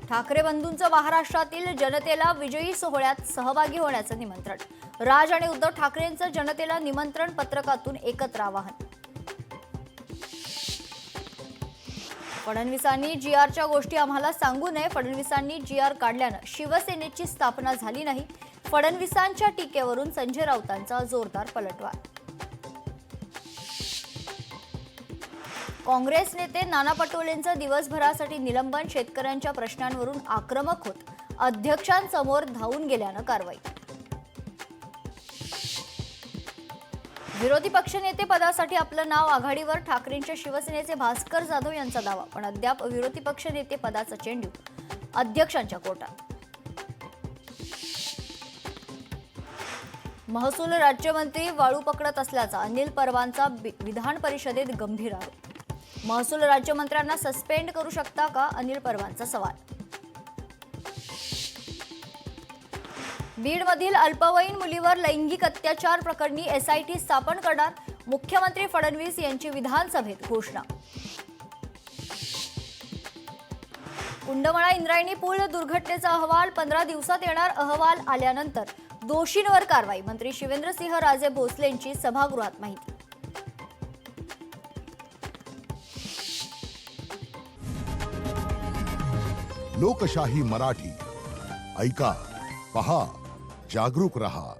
ठाकरे बंधूंचं महाराष्ट्रातील जनतेला विजयी सोहळ्यात सहभागी होण्याचं निमंत्रण. राज आणि उद्धव ठाकरेंचं जनतेला निमंत्रण पत्रकातून एकत्र आवाहन. फडणवीसांनी जी.आरच्या गोष्टी आम्हाला सांगू नये. फडणवीसांनी जी.आर काढल्यानं शिवसेनेची स्थापना झाली नाही. फडणवीसांच्या टीकेवरून संजय राऊतांचा जोरदार पलटवार. काँग्रेस नेते नाना पटोलेंचं दिवसभरासाठी निलंबन. शेतकऱ्यांच्या प्रश्नांवरून आक्रमक होत अध्यक्षांसमोर धावून गेल्यानं कारवाई. विरोधी पक्षनेते पदासाठी आपलं नाव आघाडीवर. ठाकरेंच्या शिवसेनेचे भास्कर जाधव यांचा दावा. पण अद्याप विरोधी पक्षनेते पदाचा चेंडू अध्यक्षांच्या कोर्टात. महसूल राज्यमंत्री वाळू पकडत असल्याचा अनिल परबांचा विधान परिषदेत गंभीर आरोप. महसूल राज्यमंत्र्यांना सस्पेंड करू शकता का, अनिल परबांचा सवाल. बीडमधील अल्पवयीन मुलीवर लैंगिक अत्याचार प्रकरणी एसआयटी स्थापन करणार. मुख्यमंत्री फडणवीस यांची विधानसभेत घोषणा. कुंडमळा इंद्रायणी पूल दुर्घटनेचा अहवाल 15 दिवसात येणार. अहवाल आल्यानंतर दोषींवर कारवाई. मंत्री शिवेंद्रसिंह राजे भोसलेंची सभागृहात माहिती. लोकशाही मराठी ऐका, पहा, जागरूक रहा.